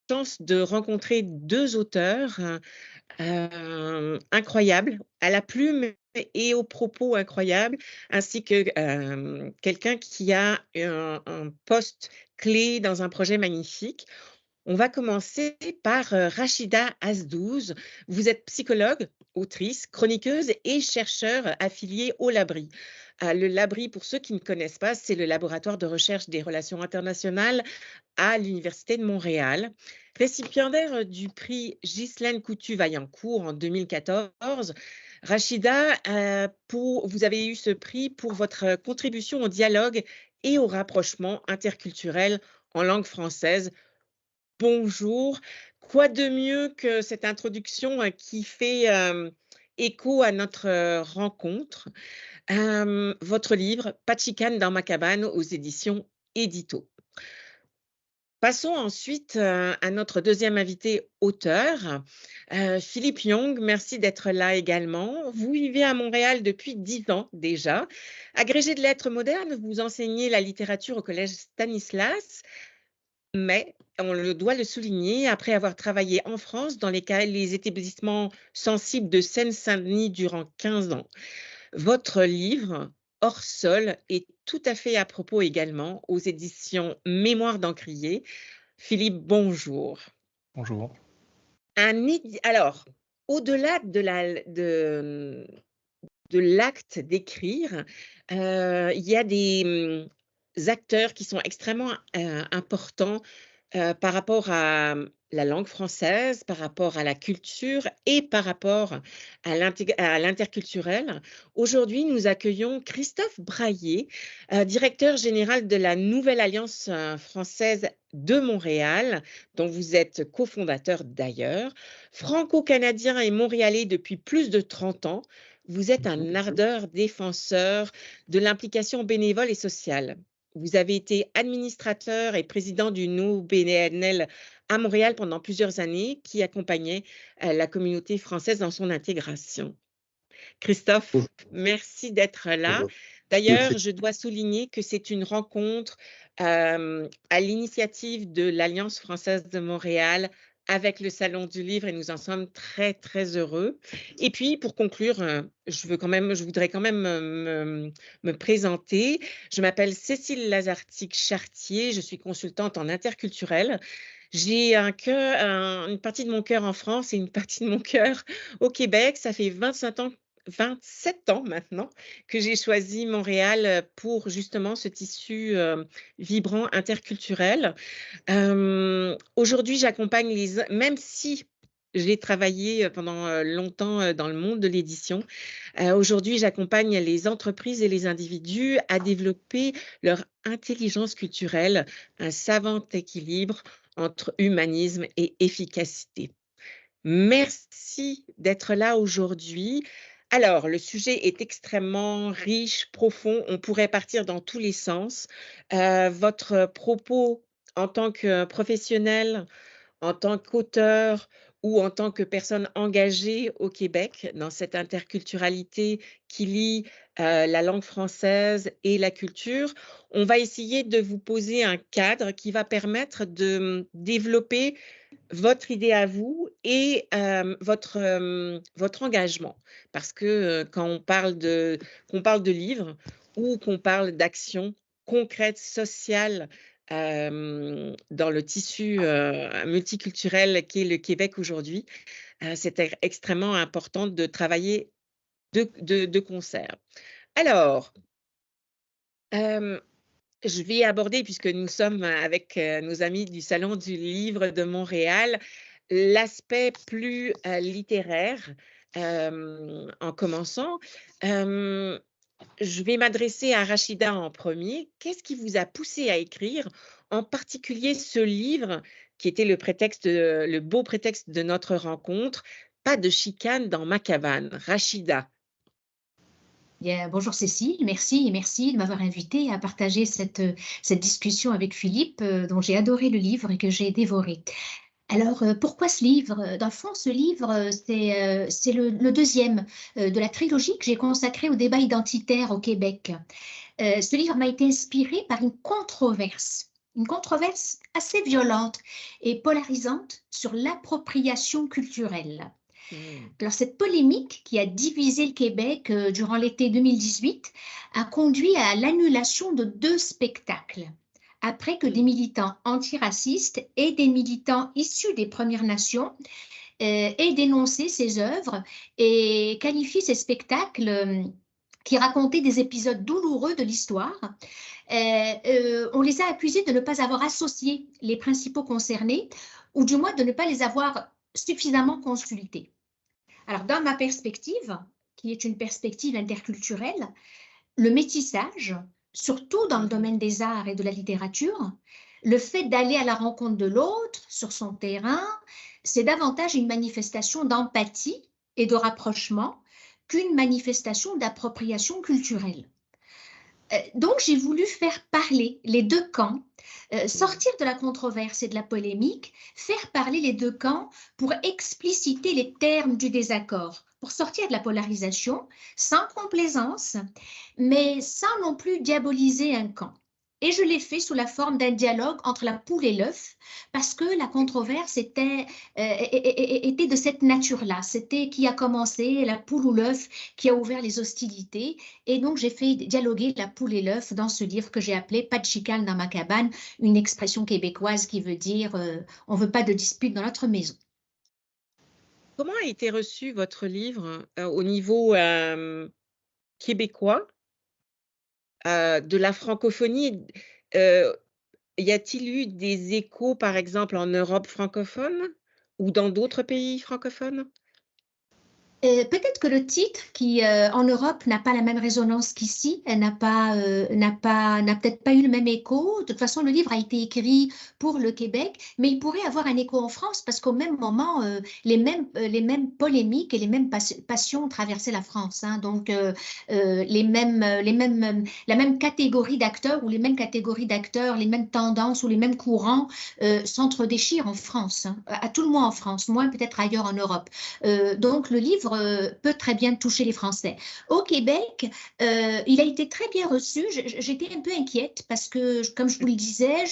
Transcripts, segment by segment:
chance de rencontrer 2 auteurs, incroyables, à la plume et aux propos incroyables, ainsi que, quelqu'un qui a un poste clé dans un projet magnifique. On va commencer par, Rachida Azdouz. Vous êtes psychologue, autrice, chroniqueuse et chercheure affiliée au Labri. Le Labri, pour ceux qui ne connaissent pas, c'est le laboratoire de recherche des relations internationales à l'Université de Montréal. Récipiendaire du prix Ghislaine Coutu-Vaillancourt en 2014, Rachida, vous avez eu ce prix pour votre contribution au dialogue et au rapprochement interculturel en langue française. Bonjour. Quoi de mieux que cette introduction, qui fait, écho à notre, rencontre? Votre livre «Pas de chicane dans ma cabane» aux éditions Édito. Passons ensuite, à notre deuxième invité auteur, Philippe Young. Merci d'être là également. Vous vivez à Montréal depuis 10 ans déjà. Agrégé de lettres modernes, vous enseignez la littérature au collège Stanislas. Mais on doit le souligner, après avoir travaillé en France dans les établissements sensibles de Seine-Saint-Denis durant 15 ans. Votre livre, Hors sol, est tout à fait à propos également aux éditions Mémoire d'Encrier. Philippe, bonjour. Bonjour. Alors, au-delà de l'acte d'écrire, il y a des acteurs qui sont extrêmement, importants, par rapport à la langue française, par rapport à la culture et par rapport à l'interculturel. Aujourd'hui, nous accueillons Christophe Braillé, directeur général de la Nouvelle Alliance, française de Montréal, dont vous êtes cofondateur d'ailleurs. Franco-canadien et montréalais depuis plus de 30 ans, vous êtes Mmh. un ardeur défenseur de l'implication bénévole et sociale. Vous avez été administrateur et président du NOBNL à Montréal pendant plusieurs années, qui accompagnait, la communauté française dans son intégration. Christophe, Bonjour, merci d'être là. bonjour. Merci. D'ailleurs, je dois souligner que c'est une rencontre, à l'initiative de l'Alliance française de Montréal avec le Salon du livre et nous en sommes très, très heureux. Et puis pour conclure, je voudrais quand même, me présenter. Je m'appelle Cécile Lazartique-Chartier, je suis consultante en interculturel. J'ai une partie de mon cœur en France et une partie de mon cœur au Québec. Ça fait 27 ans maintenant que j'ai choisi Montréal, pour justement ce tissu, vibrant interculturel. Aujourd'hui, j'accompagne même si j'ai travaillé, pendant, longtemps, dans le monde de l'édition, aujourd'hui, j'accompagne les entreprises et les individus à développer leur intelligence culturelle, un savant équilibre entre humanisme et efficacité. Merci d'être là aujourd'hui. Alors, le sujet est extrêmement riche, profond, on pourrait partir dans tous les sens. Votre propos en tant que professionnel, en tant qu'auteur ou en tant que personne engagée au Québec dans cette interculturalité qui lie, la langue française et la culture, on va essayer de vous poser un cadre qui va permettre de développer votre idée à vous et votre engagement. Parce que, quand qu'on parle de livres ou qu'on parle d'actions concrètes, sociales, dans le tissu, multiculturel qu'est le Québec aujourd'hui, c'est extrêmement important de travailler de concert. Alors, hem je vais aborder, puisque nous sommes avec, nos amis du Salon du livre de Montréal, l'aspect plus, littéraire, en commençant. Hem, je vais m'adresser à Rachida en premier. Qu'est-ce qui vous a poussé à écrire, en particulier ce livre qui était le beau prétexte de notre rencontre, «Pas de chicane dans ma cabane». Rachida. Bien, bonjour Cécile, merci et merci de m'avoir invitée à partager cette discussion avec Philippe, dont j'ai adoré le livre et que j'ai dévoré. Alors, pourquoi ce livre? Dans le fond, ce livre, c'est le 2e, de la trilogie que j'ai consacrée au débat identitaire au Québec. Ce livre m'a été inspiré par une controverse une controverse assez violente et polarisante sur l'appropriation culturelle. Mmh. Alors, cette polémique qui a divisé le Québec durant l'été 2018 a conduit à l'annulation de 2 spectacles, après que des Mmh. militants antiracistes et des militants issus des Premières Nations aient dénoncé ces œuvres et qualifié ces spectacles qui racontaient des épisodes douloureux de l'histoire. On les a accusés de ne pas avoir associé les principaux concernés, ou du moins de ne pas les avoir suffisamment consultés. Alors, dans ma perspective, qui est une perspective interculturelle, le métissage, surtout dans le Mmh. domaine des arts et de la littérature, le fait d'aller à la rencontre de l'autre sur son terrain, c'est davantage une manifestation d'empathie et de rapprochement qu'une manifestation d'appropriation culturelle. Donc, j'ai voulu faire parler les 2 camps, Mmh. sortir de la controverse et de la polémique, faire parler les 2 camps pour expliciter les termes du désaccord, pour sortir de la polarisation, sans complaisance, mais sans non plus diaboliser un camp. Et je l'ai fait sous la forme d'un dialogue entre la poule et l'œuf, parce que la controverse était de cette nature-là. C'était qui a commencé, la poule ou l'œuf, qui a ouvert les hostilités. Et donc, j'ai fait dialoguer la poule et l'œuf dans ce livre que j'ai appelé Pas de chicane dans ma cabane, une expression québécoise qui veut dire on ne veut pas de dispute dans notre maison. Comment a été reçu votre livre, au niveau, québécois, de la francophonie? Heu, Y a-t-il eu des échos, par exemple, en Europe francophone ou dans d'autres pays francophones? Peut-être que le titre qui, en Europe n'a pas la même résonance qu'ici, elle n'a peut-être pas eu le même écho. De toute façon, le livre a été écrit pour le Québec, mais il pourrait avoir un écho en France parce qu'au même moment, les mêmes polémiques et les mêmes passions traversaient la France, hein. Donc, la même catégorie d'acteurs ou les mêmes catégories d'acteurs, les mêmes tendances ou les mêmes courants, s'entre-déchirent en France, hein, à tout le moins en France, moins peut-être ailleurs en Europe. Donc le livre peut très bien toucher les Français. Au Québec, il a été très bien reçu. J'étais un peu inquiète parce que, comme je vous le disais,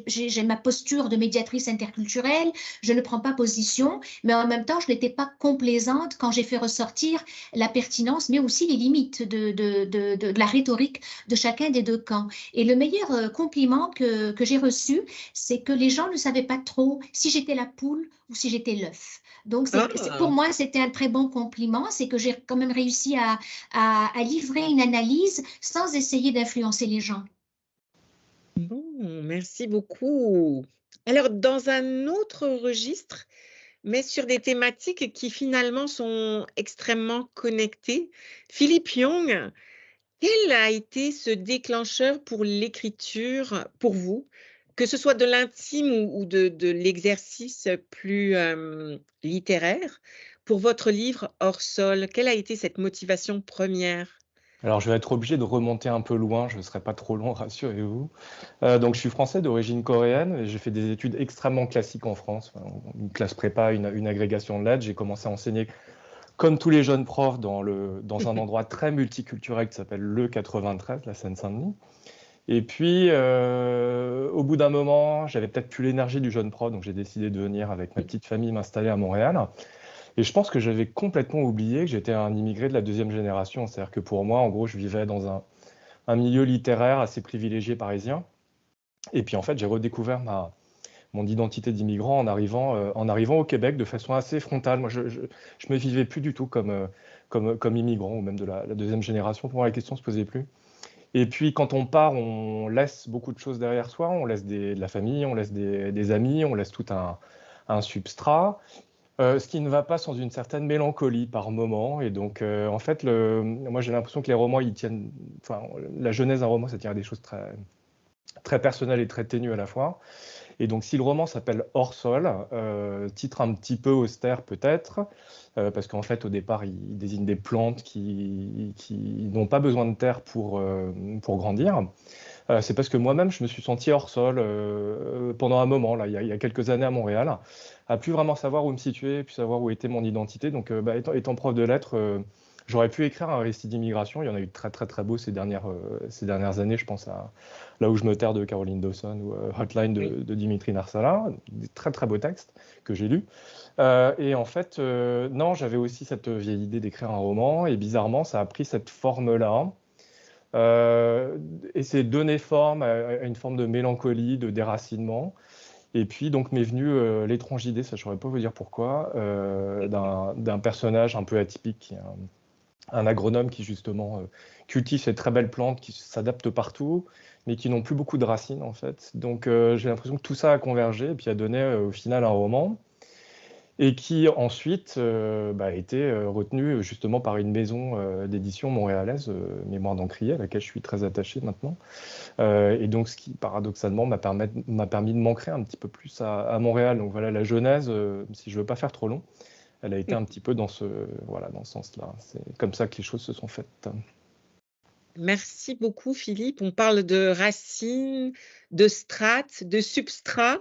j'ai ma posture de médiatrice interculturelle, je ne prends pas position, mais en même temps, je n'étais pas complaisante quand j'ai fait ressortir la pertinence, mais aussi les limites de la rhétorique de chacun des 2 camps. Et le meilleur compliment que j'ai reçu, c'est que les gens ne savaient pas trop si j'étais la poule ou si j'étais l'œuf. Donc, pour Ah! moi, c'était un très bon compliment. C'est que j'ai quand même réussi à livrer une analyse sans essayer d'influencer les gens. Bon, merci beaucoup. Alors dans un autre registre, mais sur des thématiques qui finalement sont extrêmement connectées, Philippe Young, quel a été ce déclencheur pour l'écriture, pour vous? Que ce soit de l'intime ou de l'exercice plus, littéraire, pour votre livre Hors sol? Quelle a été cette motivation première? Alors, je vais être obligé de remonter un peu loin, je ne serai pas trop long, rassurez-vous. Donc je suis français d'origine coréenne et j'ai fait des études extrêmement classiques en France, enfin, une classe prépa, une agrégation de lettres. J'ai commencé à enseigner comme tous les jeunes profs dans un endroit très multiculturel qui s'appelle le 93, la Seine-Saint-Denis. Et puis, au bout d'un moment, j'avais peut-être plus l'énergie du jeune prof, donc j'ai décidé de venir avec ma petite famille m'installer à Montréal. Et je pense que j'avais complètement oublié que j'étais un immigré de la 2e génération. C'est-à-dire que pour moi, en gros, je vivais dans un milieu littéraire assez privilégié parisien. Et puis en fait, j'ai redécouvert mon identité d'immigrant en arrivant au Québec de façon assez frontale. Moi, je me vivais plus du tout comme immigrant, ou même de la 2e génération. Pour moi, la question ne se posait plus. Et puis quand on part, on laisse beaucoup de choses derrière soi. On laisse de la famille, on laisse des amis, on laisse tout un substrat. Ce qui ne va pas sans une certaine mélancolie par moment. Et donc, en fait, moi, j'ai l'impression que les romans, ils tiennent. Enfin, la genèse d'un roman, ça tient à des choses très, très personnelles et très ténues à la fois. Et donc, si le roman s'appelle Hors sol, titre un petit peu austère peut-être, parce qu'en fait, au départ, il désigne des plantes qui n'ont pas besoin de terre pour grandir. C'est parce que moi-même, je me suis senti hors sol pendant un moment, là, il y a quelques années à Montréal, à plus vraiment savoir où me situer, plus savoir où était mon identité. Donc, étant prof de lettres, J'aurais pu écrire un récit d'immigration. Il y en a eu de très très très beaux ces dernières années. Je pense à Là où je me terre de Caroline Dawson ou Hotline Oui. de Dimitri Narsala. Des très très beaux textes que j'ai lus. Et en fait, non, j'avais aussi cette vieille idée d'écrire un roman. Et bizarrement, ça a pris cette forme-là. Et c'est donné forme à une forme de mélancolie, de déracinement. Et puis donc m'est venue l'étrange idée, ça je ne saurais pas vous dire pourquoi, d'un personnage un peu atypique, qui est un agronome qui justement cultive ces très belles plantes qui s'adaptent partout, mais qui n'ont plus beaucoup de racines en fait. Donc j'ai l'impression que tout ça a convergé et puis a donné au final un roman et qui ensuite a été retenu justement par une maison d'édition montréalaise, Mémoire d'Encrier, à laquelle je suis très attaché maintenant. Et donc, ce qui, paradoxalement, m'a permis de m'ancrer un petit peu plus à Montréal. Donc voilà, la genèse, si je veux pas faire trop long, elle a été un petit peu dans voilà, dans ce sens-là. C'est comme ça que les choses se sont faites. Merci beaucoup, Philippe. On parle de racines, de strates, de substrats,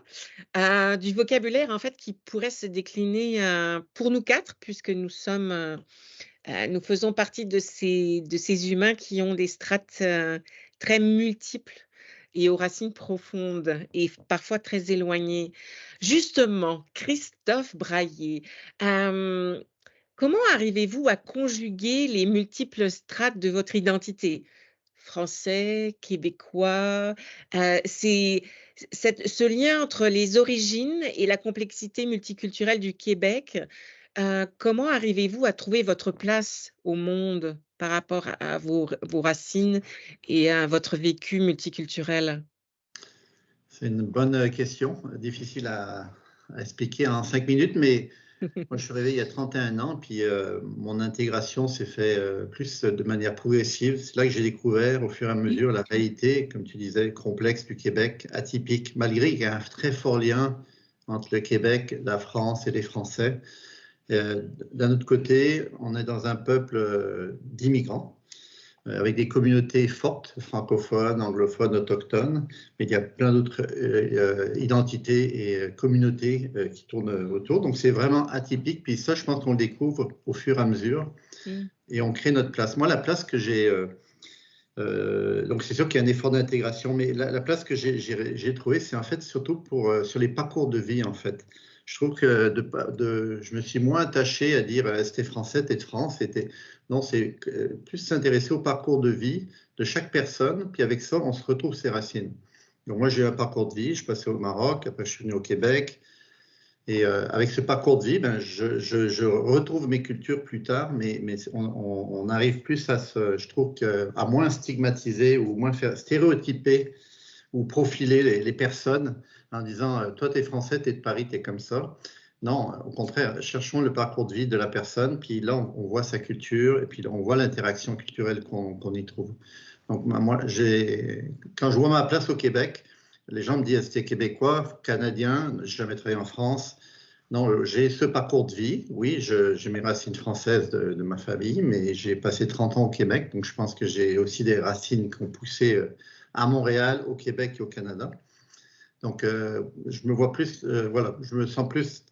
du vocabulaire en fait qui pourrait se décliner pour nous quatre, puisque nous faisons partie de ces humains qui ont des strates très multiples et aux racines profondes et parfois très éloignées. Justement, Christophe Braillé, euh, comment arrivez-vous à conjuguer les multiples strates de votre identité? Français, québécois, ce lien entre les origines et la complexité multiculturelle du Québec. Comment arrivez-vous à trouver votre place au monde par rapport à vos racines et à votre vécu multiculturel? C'est une bonne question, difficile à expliquer en 5 minutes, mais moi je suis arrivé il y a 31 ans, puis mon intégration s'est faite plus de manière progressive. C'est là que j'ai découvert au fur et à mesure la réalité, comme tu disais, complexe du Québec, atypique, malgré qu'il y a un très fort lien entre le Québec, la France et les Français. D'un autre côté, on est dans un peuple d'immigrants, avec des communautés fortes, francophones, anglophones, autochtones, mais il y a plein d'autres identités et communautés qui tournent autour. Donc c'est vraiment atypique, puis ça, je pense qu'on le découvre au fur et à mesure, et on crée notre place. Moi, la place que j'ai... donc c'est sûr qu'il y a un effort d'intégration, mais la place que j'ai trouvée, c'est en fait surtout sur les parcours de vie, en fait. Je trouve que je me suis moins attaché à dire t'es français, t'es de France. Non, c'est plus s'intéresser au parcours de vie de chaque personne, puis avec ça, on se retrouve ses racines. Donc moi, j'ai eu un parcours de vie, je suis passé au Maroc, après je suis venu au Québec, et avec ce parcours de vie, je retrouve mes cultures plus tard, mais on arrive plus je trouve, à moins stigmatiser ou moins faire stéréotyper ou profiler les personnes en disant toi, tu es français, tu es de Paris, tu es comme ça. Non, au contraire, cherchons le parcours de vie de la personne, puis là, on voit sa culture, et puis là, on voit l'interaction culturelle qu'on y trouve. Donc, moi, quand je vois ma place au Québec, les gens me disent, t'es québécois, canadien, j'ai jamais travaillé en France. Non, j'ai ce parcours de vie. Oui, j'ai mes racines françaises de ma famille, mais j'ai passé 30 ans au Québec, donc je pense que j'ai aussi des racines qui ont poussé à Montréal, au Québec et au Canada. Donc, je me vois plus, voilà, je me sens plus,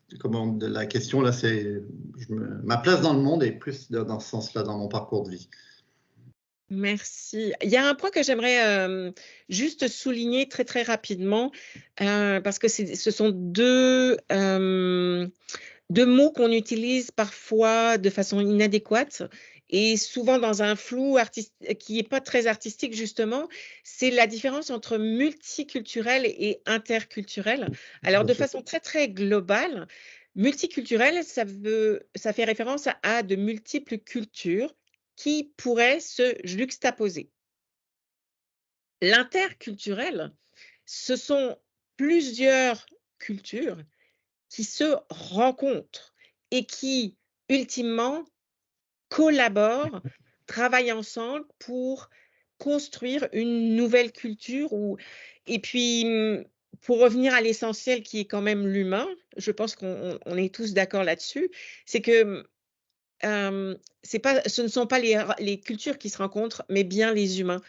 la question là, c'est ma place dans le monde est plus dans ce sens-là, dans mon parcours de vie. Merci. Il y a un point que j'aimerais juste souligner très, très rapidement, parce que ce sont deux mots qu'on utilise parfois de façon inadéquate et souvent dans un flou qui n'est pas très artistique, justement. C'est la différence entre multiculturel et interculturel. Alors, de façon très, très globale, multiculturel, ça fait référence à de multiples cultures qui pourraient se juxtaposer. L'interculturel, ce sont plusieurs cultures qui se rencontrent et qui, ultimement, collaborent, travaillent ensemble pour construire une nouvelle culture. Et puis, pour revenir à l'essentiel qui est quand même l'humain, je pense qu'on est tous d'accord là-dessus, c'est que ce ne sont pas les cultures qui se rencontrent, mais bien les humains,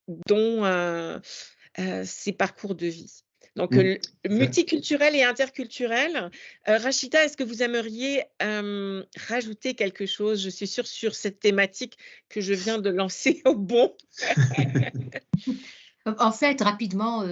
dont ces parcours de vie. Donc, multiculturel et interculturel. Rachida, est-ce que vous aimeriez rajouter quelque chose? Je suis sûre sur cette thématique que je viens de lancer au bon. En fait, rapidement,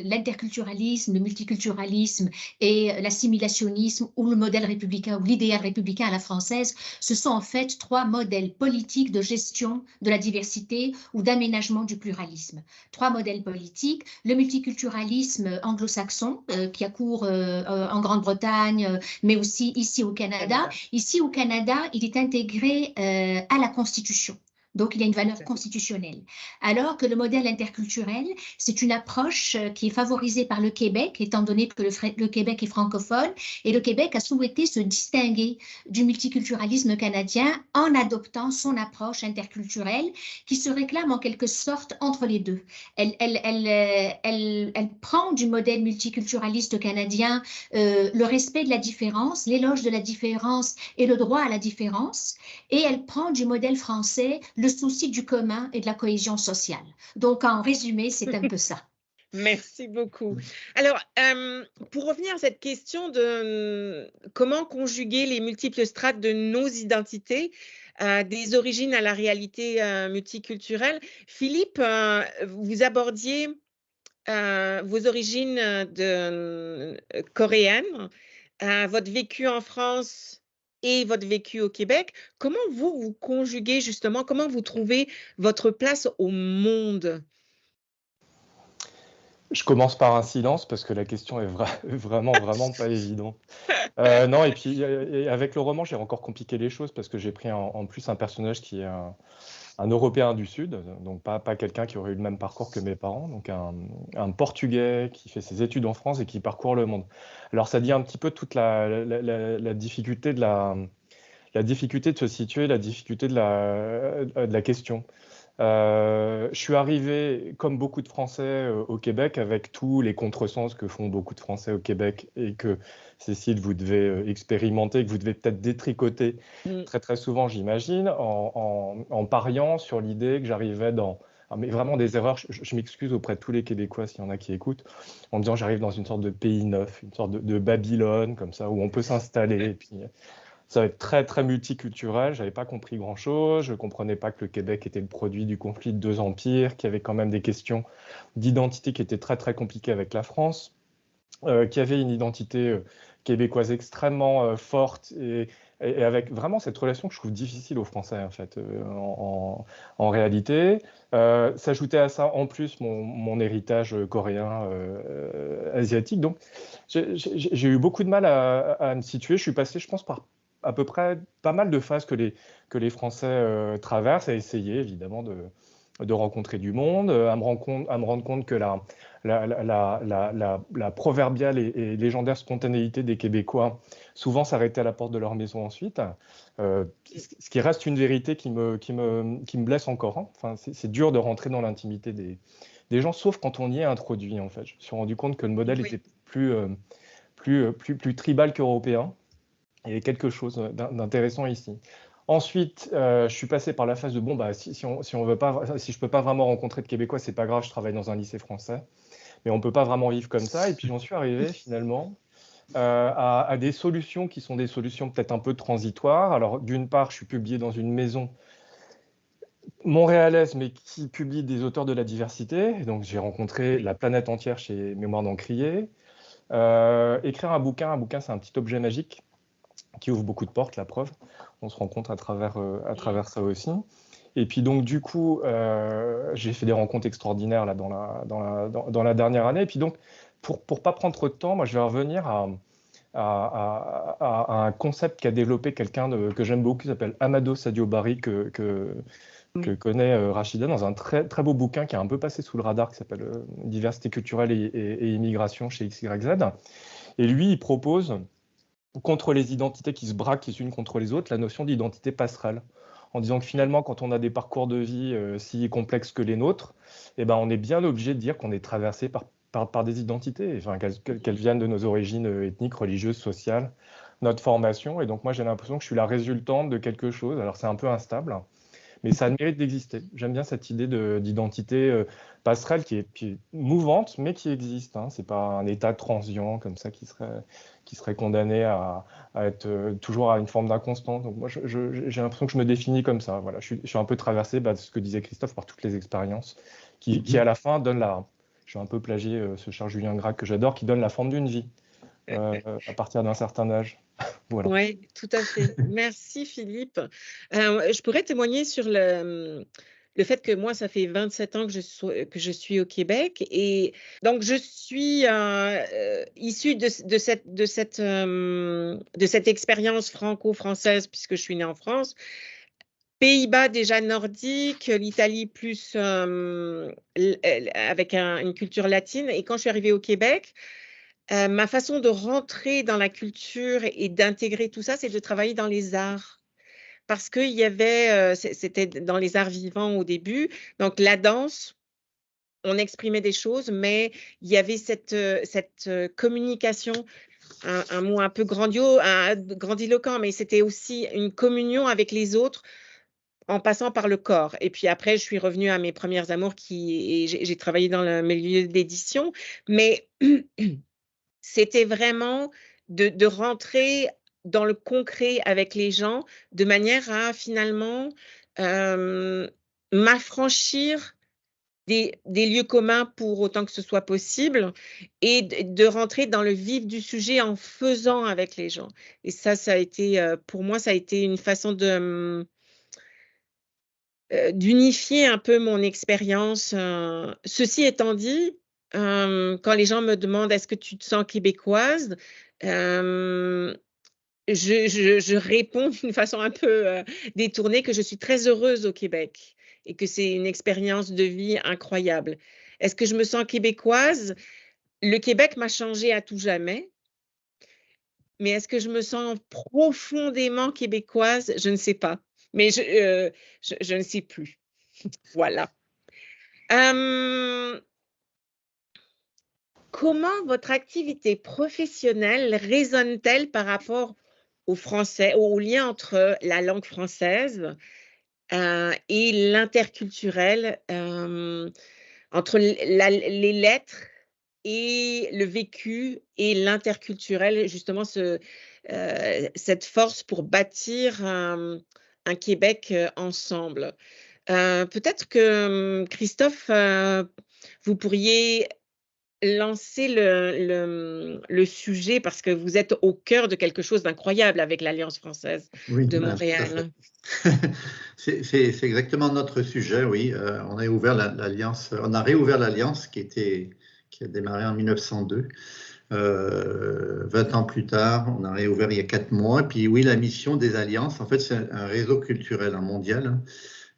l'interculturalisme, le multiculturalisme et l'assimilationnisme ou le modèle républicain ou l'idéal républicain à la française, ce sont en fait trois modèles politiques de gestion de la diversité ou d'aménagement du pluralisme. Trois modèles politiques, le multiculturalisme anglo-saxon qui a cours en Grande-Bretagne, mais aussi ici au Canada. Ici au Canada, il est intégré à la Constitution. Donc, il y a une valeur constitutionnelle. Alors que le modèle interculturel, c'est une approche qui est favorisée par le Québec, étant donné que le Québec est francophone, et le Québec a souhaité se distinguer du multiculturalisme canadien en adoptant son approche interculturelle qui se réclame en quelque sorte entre les deux. Elle prend du modèle multiculturaliste canadien le respect de la différence, l'éloge de la différence et le droit à la différence, et elle prend du modèle français le souci du commun et de la cohésion sociale. Donc, en résumé, c'est un peu ça. Merci beaucoup. Alors, pour revenir à cette question de comment conjuguer les multiples strates de nos identités, des origines à la réalité multiculturelle, Philippe, vous abordiez vos origines coréennes, votre vécu en France et votre vécu au Québec. Comment vous conjuguez justement, comment vous trouvez votre place au monde? Je commence par un silence parce que la question est vraiment pas évidente. Non, et puis avec le roman, j'ai encore compliqué les choses parce que j'ai pris en plus un personnage qui est un Européen du Sud, donc pas quelqu'un qui aurait eu le même parcours que mes parents, donc un Portugais qui fait ses études en France et qui parcourt le monde. Alors ça dit un petit peu toute la difficulté de la difficulté de se situer, la difficulté de la question. Je suis arrivé, comme beaucoup de Français au Québec, avec tous les contresens que font beaucoup de Français au Québec et que, Cécile, vous devez expérimenter, que vous devez peut-être détricoter très souvent, j'imagine, en pariant sur l'idée que j'arrivais mais vraiment des erreurs, je m'excuse auprès de tous les Québécois s'il y en a qui écoutent, en disant j'arrive dans une sorte de pays neuf, une sorte de Babylone, comme ça, où on peut s'installer, et puis ça va être très multiculturel. J'avais pas compris grand-chose. Je comprenais pas que le Québec était le produit du conflit de deux empires, qu'il y avait quand même des questions d'identité qui étaient très compliquées avec la France, qu'il y avait une identité québécoise extrêmement forte et avec vraiment cette relation que je trouve difficile aux Français en fait, en réalité. S'ajoutait à ça en plus mon héritage coréen, asiatique. Donc j'ai eu beaucoup de mal à me situer. Je suis passé, je pense, par à peu près pas mal de phases que les Français traversent, à essayer évidemment de rencontrer du monde, à me rendre compte que la proverbiale et légendaire spontanéité des Québécois souvent s'arrêtait à la porte de leur maison ensuite, ce qui reste une vérité qui me blesse encore. Hein. Enfin, c'est dur de rentrer dans l'intimité des gens, sauf quand on y est introduit en fait. Je me suis rendu compte que le modèle était plus tribal qu'européen. Il y avait quelque chose d'intéressant ici. Ensuite, je suis passé par la phase de si je peux pas vraiment rencontrer de Québécois, c'est pas grave, je travaille dans un lycée français, mais on peut pas vraiment vivre comme ça. Et puis j'en suis arrivé finalement à des solutions qui sont des solutions peut-être un peu transitoires. Alors d'une part, je suis publié dans une maison montréalaise, mais qui publie des auteurs de la diversité. Et donc j'ai rencontré la planète entière chez Mémoire d'Encrier. Écrire un bouquin, c'est un petit objet magique qui ouvre beaucoup de portes, la preuve. On se rencontre à travers ça aussi. Et puis donc du coup, j'ai fait des rencontres extraordinaires là, dans la dernière année. Et puis donc, pour pas prendre trop de temps, moi je vais revenir à un concept qu'a développé quelqu'un que j'aime beaucoup, qui s'appelle Amado Sadio Barry, que connaît Rachida, dans un très beau bouquin qui est un peu passé sous le radar, qui s'appelle Diversité culturelle et immigration chez XYZ. Et lui, il propose, contre les identités qui se braquent les unes contre les autres, la notion d'identité passerelle, en disant que finalement, quand on a des parcours de vie si complexes que les nôtres, eh ben, on est bien obligé de dire qu'on est traversé par des identités, enfin, qu'elles viennent de nos origines ethniques, religieuses, sociales, notre formation. Et donc moi, j'ai l'impression que je suis la résultante de quelque chose. Alors c'est un peu instable, mais ça a le mérite d'exister. J'aime bien cette idée d'identité passerelle qui est mouvante, mais qui existe. Hein. C'est pas un état transient comme ça qui serait condamné à être toujours à une forme d'inconstance. Donc moi, j'ai l'impression que je me définis comme ça. Voilà, je suis un peu traversé, de ce que disait Christophe, par toutes les expériences qui à la fin donnent je vais un peu plagier ce cher Julien Gracq que j'adore, qui donne la forme d'une vie à partir d'un certain âge. Voilà. Oui, tout à fait. Merci Philippe. Je pourrais témoigner sur le fait que moi, ça fait 27 ans que je suis au Québec, et donc je suis issue de cette expérience franco-française, puisque je suis née en France. Pays-Bas déjà nordique, l'Italie plus avec une culture latine. Et quand je suis arrivée au Québec, ma façon de rentrer dans la culture et d'intégrer tout ça, c'est de travailler dans les arts. Parce qu'il y avait, c'était dans les arts vivants au début, donc la danse, on exprimait des choses, mais il y avait cette communication, un mot un peu grandiloquent, mais c'était aussi une communion avec les autres en passant par le corps. Et puis après, je suis revenue à mes premières amours et j'ai travaillé dans le milieu d'édition, mais c'était vraiment de rentrer dans le concret avec les gens, de manière à finalement m'affranchir des lieux communs pour autant que ce soit possible, et de rentrer dans le vif du sujet en faisant avec les gens. Et ça a été, pour moi, ça a été une façon d'unifier un peu mon expérience. Ceci étant dit, quand les gens me demandent: «Est-ce que tu te sens québécoise?», je réponds d'une façon un peu détournée que je suis très heureuse au Québec et que c'est une expérience de vie incroyable. Est-ce que je me sens québécoise? Le Québec m'a changée à tout jamais, mais est-ce que je me sens profondément québécoise? Je ne sais pas, mais je ne sais plus. Voilà. Comment votre activité professionnelle résonne-t-elle par rapport au français, au lien entre la langue française et l'interculturel, entre les lettres et le vécu et l'interculturel, justement cette force pour bâtir un Québec ensemble? Peut-être que Christophe, vous pourriez lancer le sujet, parce que vous êtes au cœur de quelque chose d'incroyable avec l'Alliance française Oui, de tout à Montréal. fait. C'est exactement notre sujet, oui. On a réouvert l'Alliance qui a démarré en 1902. 20 ans plus tard, on a réouvert il y a 4 mois. Puis oui, la mission des Alliances, en fait, c'est un réseau culturel mondial.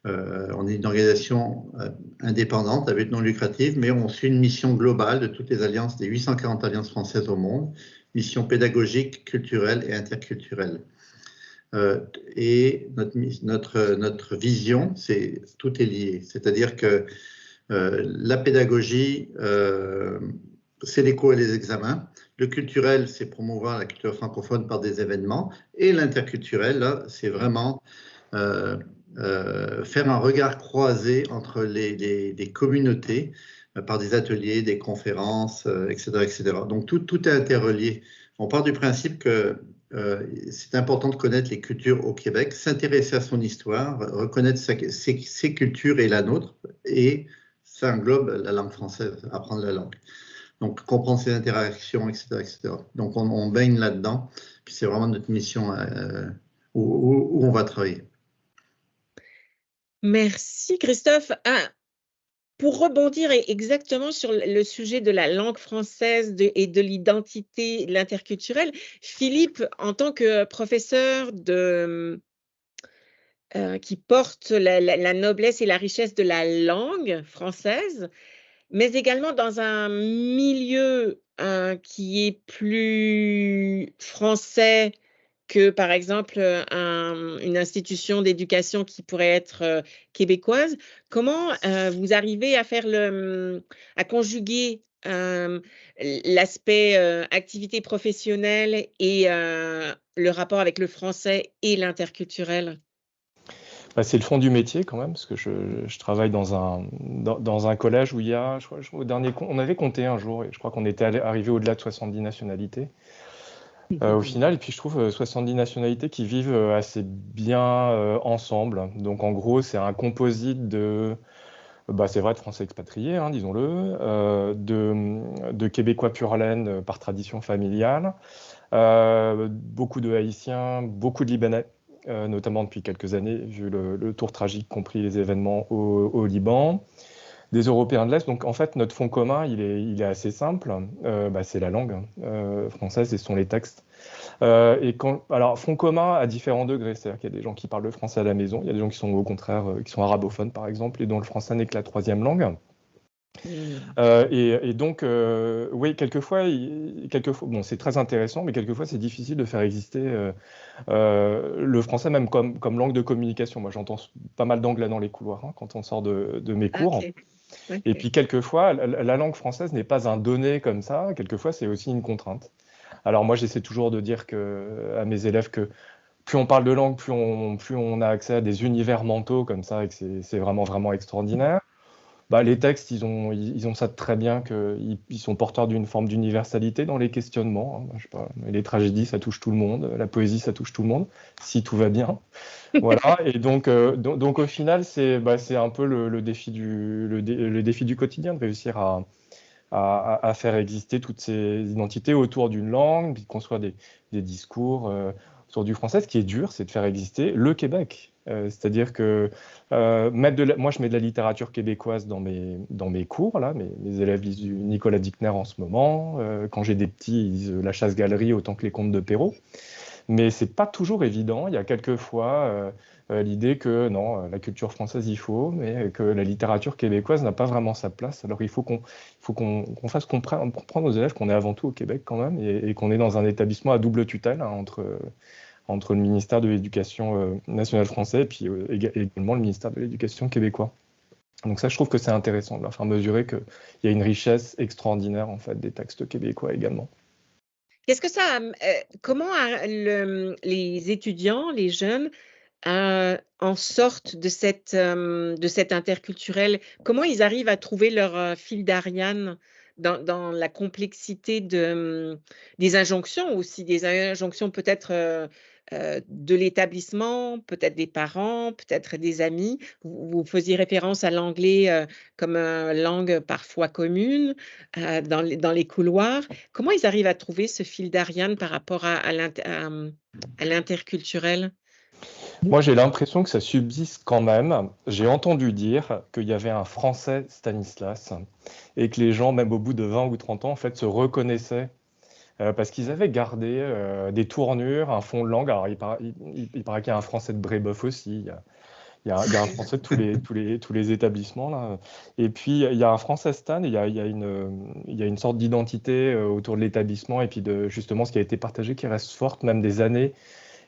On est une organisation indépendante à but non lucratif, mais on suit une mission globale de toutes les alliances, des 840 alliances françaises au monde, mission pédagogique, culturelle et interculturelle. Et notre vision, tout est lié. C'est-à-dire que la pédagogie, c'est l'écho et les examens. Le culturel, c'est promouvoir la culture francophone par des événements. Et l'interculturel, là, c'est vraiment faire un regard croisé entre les communautés par des ateliers, des conférences, etc., etc. Donc tout est interrelié. On part du principe que c'est important de connaître les cultures au Québec, s'intéresser à son histoire, reconnaître ses cultures et la nôtre, et ça englobe la langue française, apprendre la langue. Donc comprendre ses interactions, etc., etc. Donc on baigne là-dedans, puis c'est vraiment notre mission où on va travailler. Merci Christophe. Pour rebondir exactement sur le sujet de la langue française et de l'identité, l'interculturel, Philippe, en tant que professeur qui porte la noblesse et la richesse de la langue française, mais également dans un milieu qui est plus français que, par exemple, une institution d'éducation qui pourrait être québécoise. Comment vous arrivez à à conjuguer l'aspect activité professionnelle et le rapport avec le français et l'interculturel? C'est le fond du métier quand même, parce que je travaille dans un collège où il y a, je crois, au dernier on avait compté un jour, et je crois qu'on était arrivé au-delà de 70 nationalités au final. Et puis je trouve 70 nationalités qui vivent assez bien ensemble. Donc en gros, c'est un composite c'est vrai, de Français expatriés, hein, disons-le, de Québécois pur laine par tradition familiale, beaucoup de Haïtiens, beaucoup de Libanais, notamment depuis quelques années, vu le tour tragique, compris les événements au Liban, des Européens de l'Est. Donc en fait, notre fond commun, il est assez simple, c'est la langue française et ce sont les textes. Alors, fond commun à différents degrés, c'est-à-dire qu'il y a des gens qui parlent le français à la maison, il y a des gens qui sont au contraire, qui sont arabophones par exemple, et dont le français n'est que la troisième langue. Et donc, oui, quelquefois, bon, c'est très intéressant, mais quelquefois, c'est difficile de faire exister le français même comme langue de communication. Moi, j'entends pas mal d'anglais dans les couloirs quand on sort de mes cours. Okay. Et puis, quelquefois, la langue française n'est pas un donné comme ça. Quelquefois, c'est aussi une contrainte. Alors, moi, j'essaie toujours de dire à mes élèves que plus on parle de langue, plus on a accès à des univers mentaux comme ça, et que c'est vraiment, vraiment extraordinaire. Les textes, ils ont ça de très bien, qu'ils sont porteurs d'une forme d'universalité dans les questionnements. Je sais pas, les tragédies, ça touche tout le monde. La poésie, ça touche tout le monde, si tout va bien. Voilà. Et donc au final, c'est un peu le défi du quotidien, de réussir à faire exister toutes ces identités autour d'une langue, puis construire des discours autour du français. Ce qui est dur, c'est de faire exister le Québec. C'est-à-dire que moi, je mets de la littérature québécoise dans mes cours. Là, mes élèves lisent du Nicolas Dickner en ce moment. Quand j'ai des petits, ils lisent La Chasse-Galerie autant que les contes de Perrault. Mais c'est pas toujours évident. Il y a quelquefois l'idée que non, la culture française, il faut, mais que la littérature québécoise n'a pas vraiment sa place. Alors il faut qu'on fasse comprendre aux élèves qu'on est avant tout au Québec quand même, et qu'on est dans un établissement à double tutelle entre le ministère de l'Éducation nationale français et puis également le ministère de l'Éducation québécois. Donc ça, je trouve que c'est intéressant de leur faire mesurer qu'il y a une richesse extraordinaire en fait des textes québécois également. Qu'est-ce que ça, comment les étudiants, les jeunes, en sortent de cet interculturel? Comment ils arrivent à trouver leur fil d'Ariane dans la complexité des injonctions aussi, des injonctions peut-être de l'établissement, peut-être des parents, peut-être des amis. Vous faisiez référence à l'anglais comme langue parfois commune dans les couloirs. Comment ils arrivent à trouver ce fil d'Ariane par rapport à l'interculturel? Moi, j'ai l'impression que ça subsiste quand même. J'ai entendu dire qu'il y avait un Français Stanislas et que les gens, même au bout de 20 ou 30 ans, en fait, se reconnaissaient parce qu'ils avaient gardé des tournures, un fond de langue. Alors, il paraît qu'il y a un Français de Brébeuf aussi. Il y a un Français de tous les établissements là. Et puis il y a un Français Stan. Il y a une sorte d'identité autour de l'établissement et puis de justement ce qui a été partagé qui reste forte même des années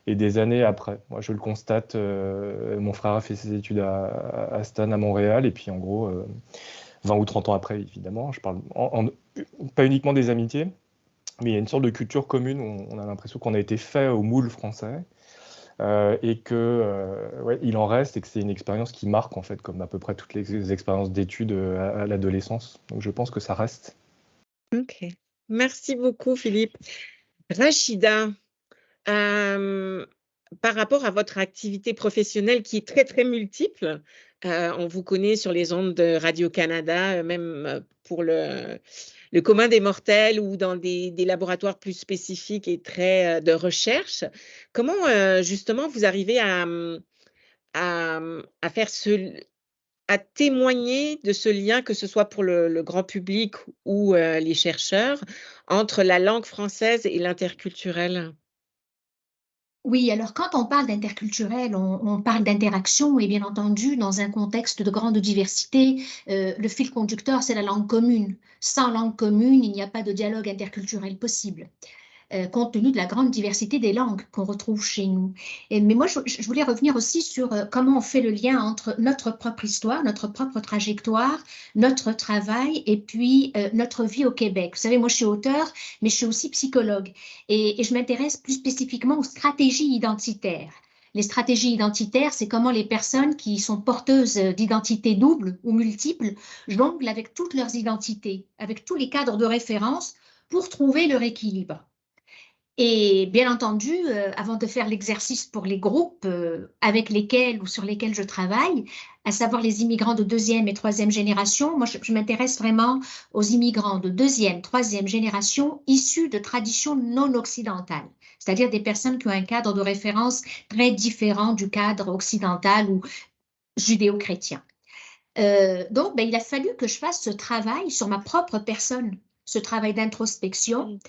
et des années après. Moi, je le constate. Mon frère a fait ses études à Stan à Montréal et puis en gros 20 ou 30 ans après, évidemment. Je parle pas uniquement des amitiés. Mais il y a une sorte de culture commune où on a l'impression qu'on a été fait au moule français et il en reste et que c'est une expérience qui marque en fait, comme à peu près toutes les expériences d'études à l'adolescence. Donc je pense que ça reste. Ok, merci beaucoup Philippe. Rachida, par rapport à votre activité professionnelle qui est très très multiple, on vous connaît sur les ondes de Radio-Canada, même pour le commun des mortels ou dans des laboratoires plus spécifiques et très de recherche. Comment justement vous arrivez à faire à témoigner de ce lien, que ce soit pour le grand public ou les chercheurs, entre la langue française et l'interculturel? Oui, alors quand on parle d'interculturel, on parle d'interaction et bien entendu, dans un contexte de grande diversité, le fil conducteur, c'est la langue commune. Sans langue commune, il n'y a pas de dialogue interculturel possible. Compte tenu de la grande diversité des langues qu'on retrouve chez nous. Mais moi, je voulais revenir aussi sur comment on fait le lien entre notre propre histoire, notre propre trajectoire, notre travail et puis notre vie au Québec. Vous savez, moi, je suis auteure, mais je suis aussi psychologue. Et je m'intéresse plus spécifiquement aux stratégies identitaires. Les stratégies identitaires, c'est comment les personnes qui sont porteuses d'identités doubles ou multiples jonglent avec toutes leurs identités, avec tous les cadres de référence pour trouver leur équilibre. Et bien entendu, avant de faire l'exercice pour les groupes avec lesquels ou sur lesquels je travaille, à savoir les immigrants de 2e et 3e génération, moi je m'intéresse vraiment aux immigrants de 2e, 3e génération issus de traditions non occidentales, c'est-à-dire des personnes qui ont un cadre de référence très différent du cadre occidental ou judéo-chrétien. Donc, il a fallu que je fasse ce travail sur ma propre personne, ce travail d'introspection,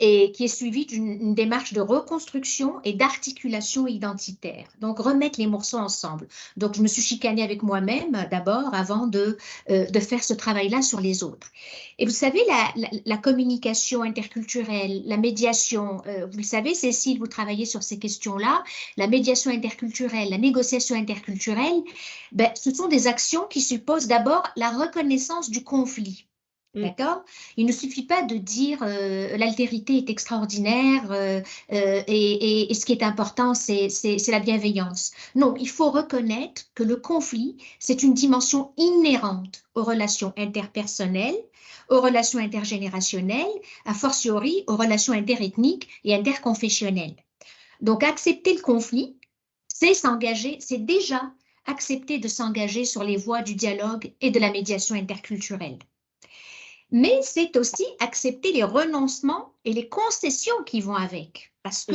et qui est suivi d'une démarche de reconstruction et d'articulation identitaire. Donc, remettre les morceaux ensemble. Donc, je me suis chicanée avec moi-même d'abord avant de faire ce travail-là sur les autres. Et vous savez, la communication interculturelle, la médiation, vous le savez, Cécile, vous travaillez sur ces questions-là, la médiation interculturelle, la négociation interculturelle, ce sont des actions qui supposent d'abord la reconnaissance du conflit. D'accord? Il ne suffit pas de dire l'altérité est extraordinaire et ce qui est important, c'est la bienveillance. Non, il faut reconnaître que le conflit, c'est une dimension inhérente aux relations interpersonnelles, aux relations intergénérationnelles, a fortiori aux relations interethniques et interconfessionnelles. Donc, accepter le conflit, c'est s'engager, c'est déjà accepter de s'engager sur les voies du dialogue et de la médiation interculturelle. Mais c'est aussi accepter les renoncements et les concessions qui vont avec. Parce que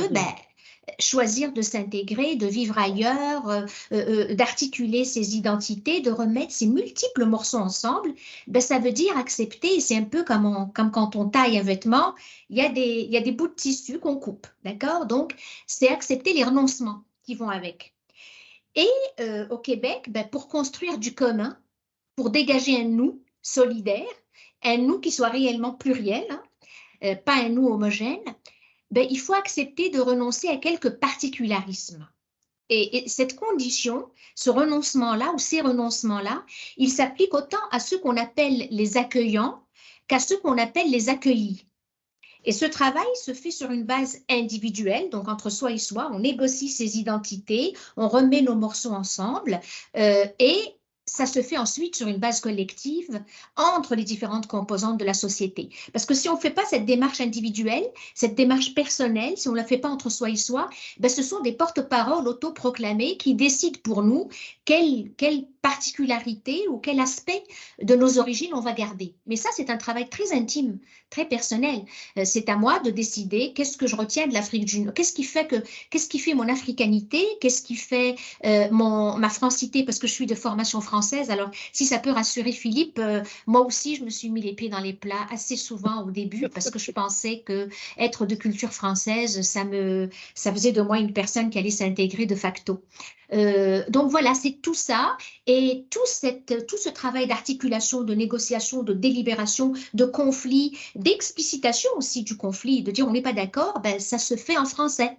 choisir de s'intégrer, de vivre ailleurs, d'articuler ses identités, de remettre ces multiples morceaux ensemble, ça veut dire accepter, c'est un peu comme quand on taille un vêtement, il y a des bouts de tissu qu'on coupe, d'accord? Donc, c'est accepter les renoncements qui vont avec. Et au Québec, pour construire du commun, pour dégager un nous solidaire, un nous qui soit réellement pluriel, pas un nous homogène, il faut accepter de renoncer à quelques particularismes. Et cette condition, ce renoncement-là ou ces renoncements-là, ils s'appliquent autant à ceux qu'on appelle les accueillants qu'à ceux qu'on appelle les accueillis. Et ce travail se fait sur une base individuelle, donc entre soi et soi, on négocie ses identités, on remet nos morceaux ensemble et ça se fait ensuite sur une base collective entre les différentes composantes de la société. Parce que si on ne fait pas cette démarche individuelle, cette démarche personnelle, si on ne la fait pas entre soi et soi, ce sont des porte-paroles autoproclamés qui décident pour nous quelle particularité ou quel aspect de nos origines on va garder. Mais ça, c'est un travail très intime, très personnel. C'est à moi de décider qu'est-ce que je retiens de l'Afrique du Nord, qu'est-ce qui fait mon africanité, qu'est-ce qui fait ma francité, parce que je suis de formation française. Alors, si ça peut rassurer Philippe, moi aussi, je me suis mis les pieds dans les plats assez souvent au début parce que je pensais que être de culture française, ça faisait de moi une personne qui allait s'intégrer de facto. Donc voilà, c'est tout ça et tout ce travail d'articulation, de négociation, de délibération, de conflit, d'explicitation aussi du conflit, de dire on n'est pas d'accord, ça se fait en français.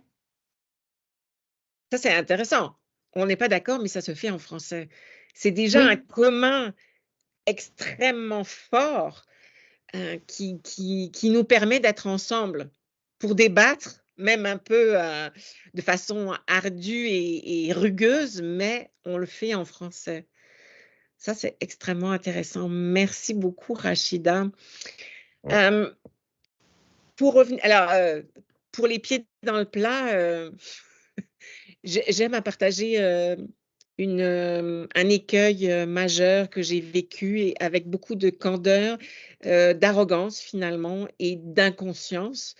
Ça, c'est intéressant. On n'est pas d'accord, mais ça se fait en français. C'est déjà un commun extrêmement fort qui nous permet d'être ensemble pour débattre, même un peu de façon ardue et rugueuse, mais on le fait en français. Ça, c'est extrêmement intéressant. Merci beaucoup, Rachida. Pour revenir, alors, pour les pieds dans le plat, j'aime à partager un écueil majeur que j'ai vécu et avec beaucoup de candeur, d'arrogance finalement et d'inconscience.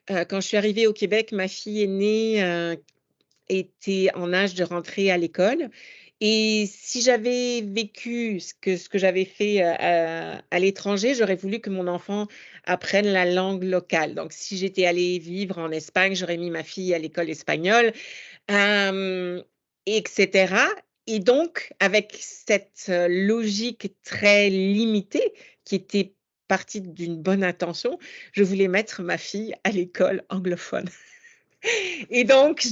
Quand je suis arrivée au Québec, ma fille aînée était en âge de rentrer à l'école. Et si j'avais vécu ce que j'avais fait à l'étranger, j'aurais voulu que mon enfant apprenne la langue locale. Donc, si j'étais allée vivre en Espagne, j'aurais mis ma fille à l'école espagnole, etc. Et donc, avec cette logique très limitée qui était partie d'une bonne intention, je voulais mettre ma fille à l'école anglophone. Et donc,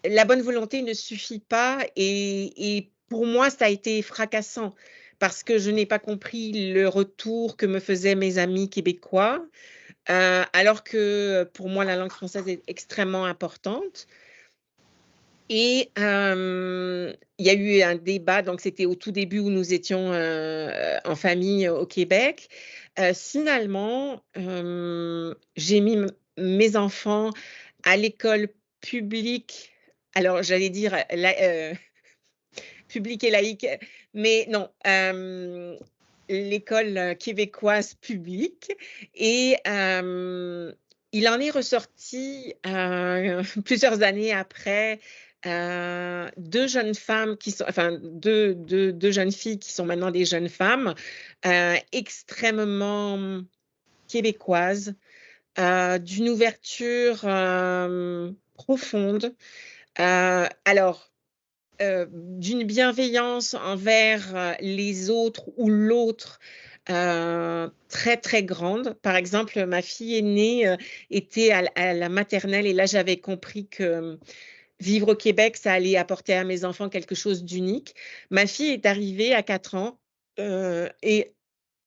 la bonne volonté ne suffit pas et pour moi, ça a été fracassant parce que je n'ai pas compris le retour que me faisaient mes amis québécois. alors que pour moi, la langue française est extrêmement importante. Et il y a eu un débat, donc c'était au tout début où nous étions en famille au Québec. Finalement, j'ai mis mes enfants à l'école publique, alors j'allais dire publique et laïque, mais non, l'école québécoise publique. Et il en est ressorti plusieurs années après deux jeunes femmes qui sont, enfin deux jeunes filles qui sont maintenant des jeunes femmes extrêmement québécoises, d'une ouverture profonde. Alors, d'une bienveillance envers les autres ou l'autre très, très grande. Par exemple, ma fille aînée était à la maternelle et là, j'avais compris que vivre au Québec, ça allait apporter à mes enfants quelque chose d'unique. Ma fille est arrivée à 4 ans et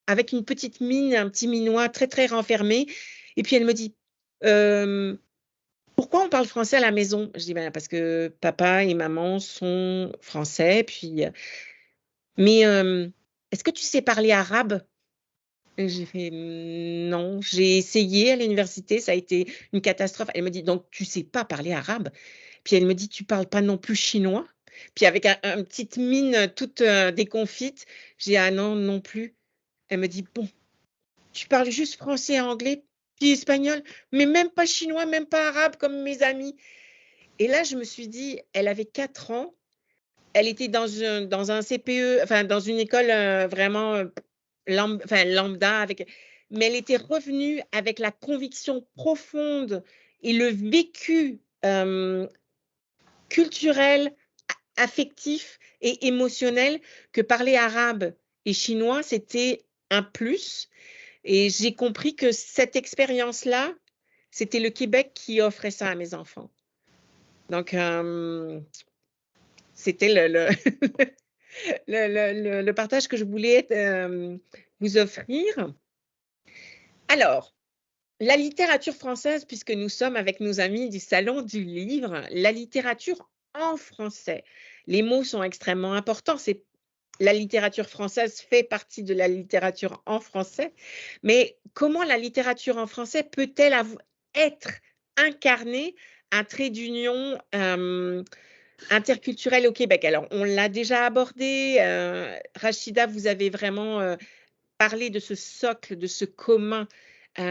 avec une petite mine, un petit minois très, très renfermé. Et puis, elle me dit pourquoi on parle français à la maison? Je dis ben, parce que papa et maman sont français. Puis, mais est-ce que tu sais parler arabe? Et j'ai fait non, j'ai essayé à l'université, ça a été une catastrophe. Elle me dit donc tu sais pas parler arabe? Puis elle me dit tu parles pas non plus chinois? Puis avec un petite mine toute déconfite, j'ai dit ah non, non plus. Elle me dit bon, tu parles juste français et anglais, puis espagnol, mais même pas chinois, même pas arabe comme mes amis. Et là, je me suis dit, elle avait 4 ans, elle était dans un CPE, enfin dans une école vraiment lambda, mais elle était revenue avec la conviction profonde et le vécu culturel, affectif et émotionnel que parler arabe et chinois, c'était un plus. Et j'ai compris que cette expérience-là, c'était le Québec qui offrait ça à mes enfants. Donc, c'était le partage que je voulais vous offrir. Alors, la littérature française, puisque nous sommes avec nos amis du Salon du Livre, la littérature en français. Les mots sont extrêmement importants. La littérature française fait partie de la littérature en français. Mais comment la littérature en français peut-elle être incarnée, un trait d'union interculturel au Québec? Alors, on l'a déjà abordé. Rachida, vous avez vraiment parlé de ce socle, de ce commun qui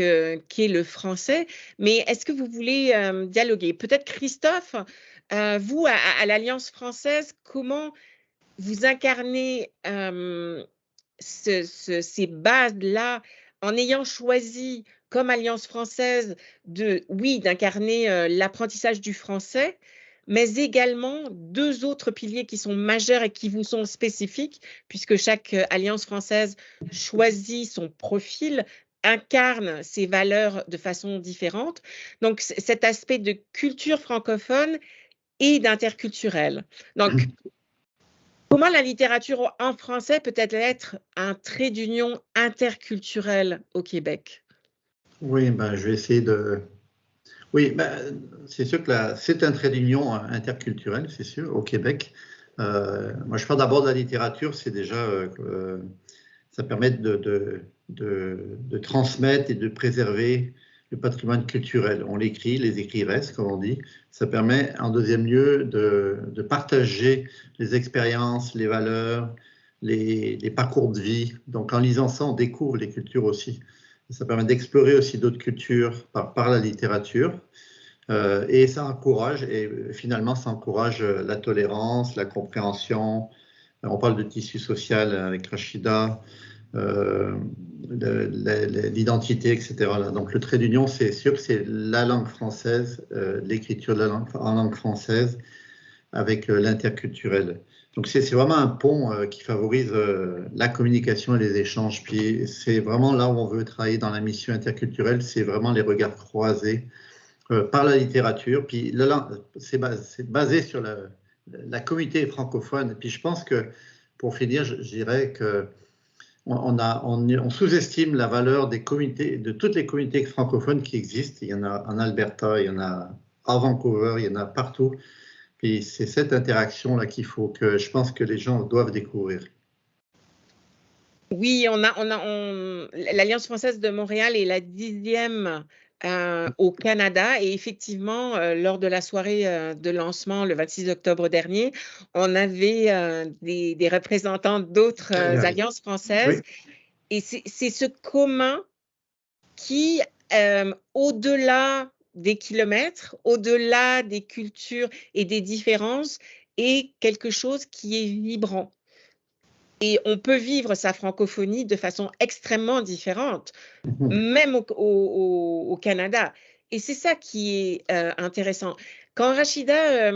est le français. Mais est-ce que vous voulez dialoguer? Peut-être Christophe, vous, à l'Alliance française, comment vous incarnez ces bases-là en ayant choisi comme Alliance française d'incarner l'apprentissage du français, mais également 2 autres piliers qui sont majeurs et qui vous sont spécifiques, puisque chaque Alliance française choisit son profil, incarne ses valeurs de façon différente. Donc, cet aspect de culture francophone et d'interculturel. Donc, comment la littérature en français peut-elle être un trait d'union interculturel au Québec? Oui, ben, je vais essayer de... Oui, ben, c'est sûr que c'est un trait d'union interculturel, c'est sûr, au Québec. Moi, je parle d'abord de la littérature, c'est déjà... ça permet de transmettre et de préserver le patrimoine culturel. On l'écrit, les écrits restent, comme on dit. Ça permet, en deuxième lieu, de partager les expériences, les valeurs, les parcours de vie. Donc, en lisant ça, on découvre les cultures aussi. Ça permet d'explorer aussi d'autres cultures par la littérature. Et ça encourage, et finalement, ça encourage la tolérance, la compréhension. On parle de tissu social avec Rachida. L'identité, etc. Donc le trait d'union, c'est sûr que c'est la langue française, l'écriture en langue française avec l'interculturel. Donc c'est vraiment un pont qui favorise la communication et les échanges. Puis c'est vraiment là où on veut travailler dans la mission interculturelle, c'est vraiment les regards croisés par la littérature. Puis c'est basé sur la communauté francophone. Puis je pense que, pour finir, je dirais que on sous-estime la valeur des communautés, de toutes les communautés francophones qui existent. Il y en a en Alberta, il y en a à Vancouver, il y en a partout. Puis c'est cette interaction-là je pense que les gens doivent découvrir. Oui, l'Alliance française de Montréal est la 10e au Canada et effectivement, lors de la soirée de lancement le 26 octobre dernier, on avait des représentants d'autres alliances françaises. Oui. Et c'est ce commun qui, au-delà des kilomètres, au-delà des cultures et des différences, est quelque chose qui est vibrant. Et on peut vivre sa francophonie de façon extrêmement différente, même au Canada. Et c'est ça qui est intéressant. Quand Rachida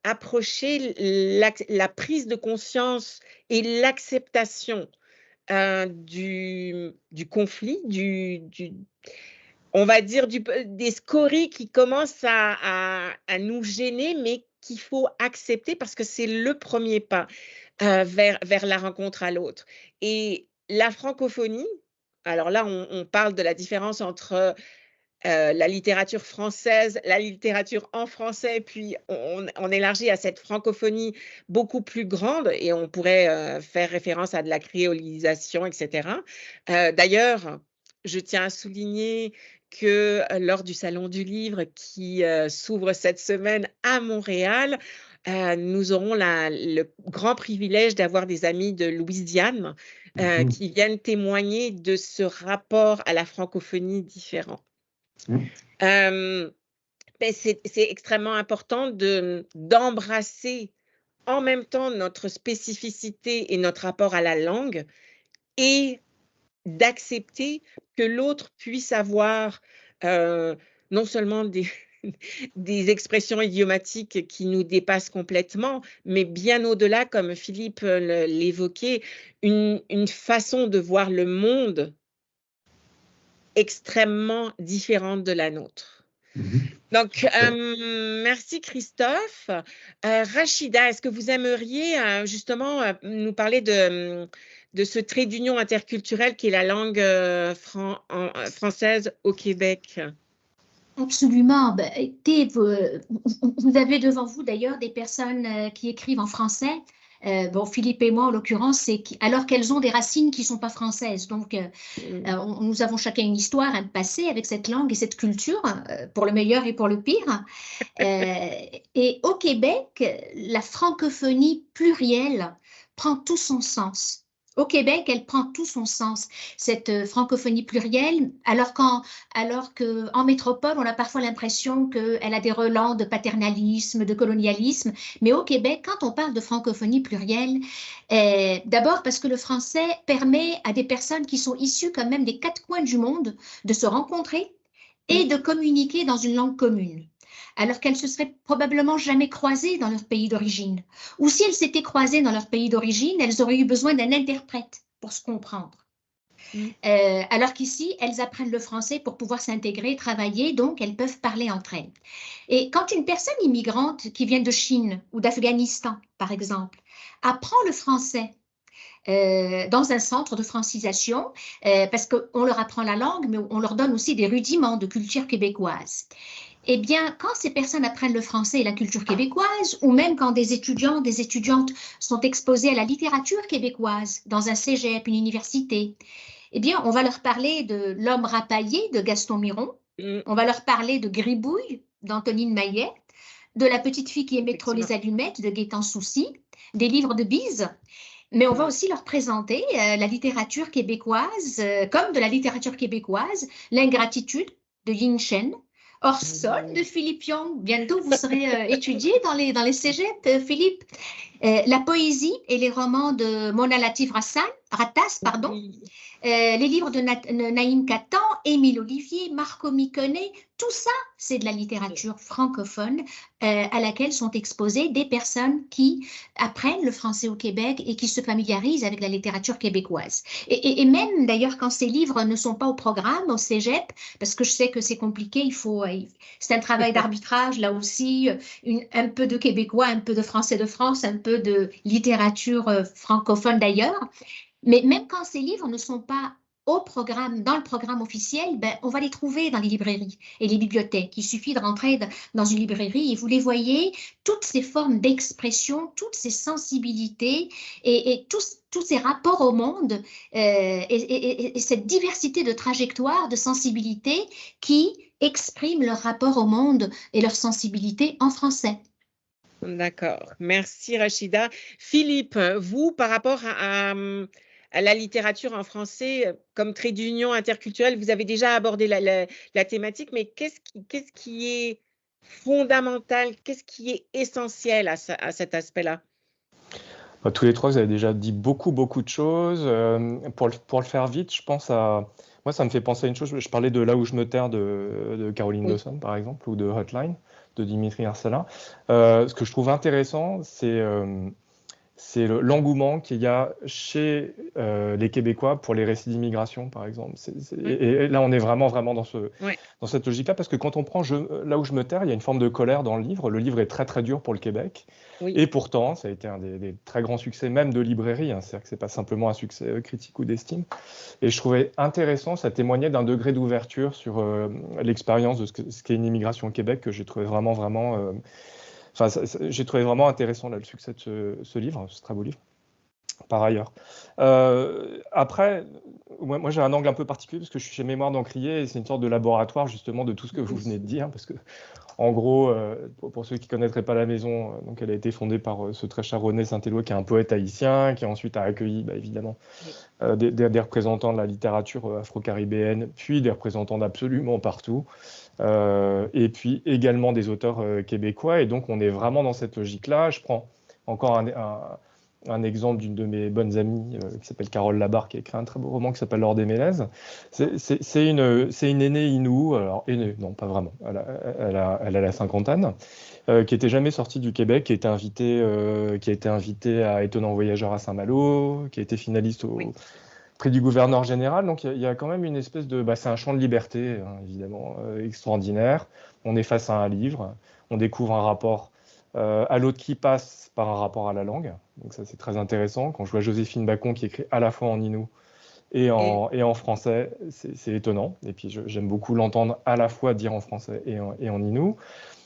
approchait la prise de conscience et l'acceptation du conflit, on va dire des scories qui commencent à nous gêner, mais qu'il faut accepter parce que c'est le premier pas vers la rencontre à l'autre. Et la francophonie, alors là, on parle de la différence entre la littérature française, la littérature en français, puis on élargit à cette francophonie beaucoup plus grande et on pourrait faire référence à de la créolisation, etc. D'ailleurs, je tiens à souligner que lors du Salon du Livre qui s'ouvre cette semaine à Montréal, nous aurons le grand privilège d'avoir des amis de Louisiane qui viennent témoigner de ce rapport à la francophonie différent. C'est extrêmement important d'embrasser en même temps notre spécificité et notre rapport à la langue et d'accepter que l'autre puisse avoir non seulement des expressions idiomatiques qui nous dépassent complètement, mais bien au-delà, comme Philippe l'évoquait, une façon de voir le monde extrêmement différente de la nôtre. Donc, merci Christophe. Rachida, est-ce que vous aimeriez justement nous parler de ce trait d'union interculturelle qui est la langue française au Québec? Absolument. Écoutez, vous avez devant vous d'ailleurs des personnes qui écrivent en français. Philippe et moi, en l'occurrence, alors qu'elles ont des racines qui ne sont pas françaises. Donc, nous avons chacun une histoire, un passé avec cette langue et cette culture, pour le meilleur et pour le pire. Et au Québec, la francophonie plurielle prend tout son sens. Au Québec, elle prend tout son sens, cette francophonie plurielle, alors qu'en métropole, on a parfois l'impression qu'elle a des relents de paternalisme, de colonialisme. Mais au Québec, quand on parle de francophonie plurielle, d'abord parce que le français permet à des personnes qui sont issues quand même des 4 coins du monde de se rencontrer et de communiquer dans une langue commune, alors qu'elles se seraient probablement jamais croisées dans leur pays d'origine. Ou si elles s'étaient croisées dans leur pays d'origine, elles auraient eu besoin d'un interprète pour se comprendre. Alors qu'ici, elles apprennent le français pour pouvoir s'intégrer, travailler, donc elles peuvent parler entre elles. Et quand une personne immigrante qui vient de Chine ou d'Afghanistan, par exemple, apprend le français dans un centre de francisation, parce qu'on leur apprend la langue, mais on leur donne aussi des rudiments de culture québécoise. Eh bien, quand ces personnes apprennent le français et la culture québécoise, ou même quand des étudiants, des étudiantes sont exposés à la littérature québécoise dans un cégep, une université, eh bien, on va leur parler de L'homme rapaillé de Gaston Miron, on va leur parler de Gribouille d'Antonine Maillet, de La petite fille qui aimait trop les allumettes de Gaétan Soucy, des livres de Bise. Mais on va aussi leur présenter la littérature québécoise, comme de la littérature québécoise, L'ingratitude de Yin Chen, Orson de Philippe Young. Bientôt, vous serez étudié dans les cégeps, Philippe. La poésie et les romans de Mona Latif Ratas, les livres de Naïm Katan, Émile Olivier, Marco Miconet, tout ça, c'est de la littérature francophone à laquelle sont exposées des personnes qui apprennent le français au Québec et qui se familiarisent avec la littérature québécoise. Et même d'ailleurs quand ces livres ne sont pas au programme, au cégep, parce que je sais que c'est compliqué, c'est un travail d'arbitrage là aussi, un peu de québécois, un peu de français de France, un peu de littérature francophone d'ailleurs. Mais même quand ces livres ne sont pas au programme, dans le programme officiel, ben, on va les trouver dans les librairies et les bibliothèques. Il suffit de rentrer dans une librairie et vous les voyez, toutes ces formes d'expression, toutes ces sensibilités et tous ces rapports au monde et cette diversité de trajectoires, de sensibilités qui expriment leur rapport au monde et leur sensibilité en français. D'accord. Merci Rachida. Philippe, vous, par rapport à la littérature en français, comme trait d'union interculturelle, vous avez déjà abordé la thématique, mais qu'est-ce qui est fondamental, qu'est-ce qui est essentiel à cet aspect-là? Bah, tous les trois, vous avez déjà dit beaucoup de choses. Pour le faire vite, je pense à... Moi, ça me fait penser à une chose. Je parlais de Là où je me terre de Caroline Oui. Dawson, par exemple, ou de Hotline, de Dimitri Arsalin. Ce que je trouve intéressant, c'est l'engouement qu'il y a chez les Québécois pour les récits d'immigration, par exemple. Oui. Et là, on est vraiment dans Ouais. cette logique-là, parce que quand on prend Là où je me terre, il y a une forme de colère dans le livre. Le livre est très dur pour le Québec. Oui. Et pourtant, ça a été un des très grands succès, même de librairie. Hein. C'est-à-dire que ce n'est pas simplement un succès critique ou d'estime. Et je trouvais intéressant, ça témoignait d'un degré d'ouverture sur l'expérience de ce qu'est une immigration au Québec, que j'ai trouvé vraiment... j'ai trouvé vraiment intéressant là, le succès de ce livre, ce très beau livre, par ailleurs. Après, moi j'ai un angle un peu particulier parce que je suis chez Mémoire d'Encrier et c'est une sorte de laboratoire justement de tout ce que vous venez de dire. Parce que, en gros, pour ceux qui ne connaîtraient pas la maison, donc elle a été fondée par ce très cher René Saint-Éloi, qui est un poète haïtien, qui ensuite a accueilli évidemment des représentants de la littérature afro-caribéenne, puis des représentants d'absolument partout. Et puis également des auteurs québécois. Et donc, on est vraiment dans cette logique-là. Je prends encore un exemple d'une de mes bonnes amies qui s'appelle Carole Labarre, qui a écrit un très beau roman qui s'appelle L'Or des Mélèzes. C'est une aînée Inou, alors aînée, non, pas vraiment, elle a la cinquantaine, qui n'était jamais sortie du Québec, qui a été invitée à Étonnant Voyageur à Saint-Malo, qui a été finaliste au prix du gouverneur général. Donc il y a quand même une espèce de... c'est un champ de liberté, hein, évidemment, extraordinaire. On est face à un livre, on découvre un rapport à l'autre qui passe par un rapport à la langue. Donc ça, c'est très intéressant. Quand je vois Joséphine Bacon qui écrit à la fois en inou et en français, c'est étonnant. Et puis j'aime beaucoup l'entendre à la fois dire en français et en inou.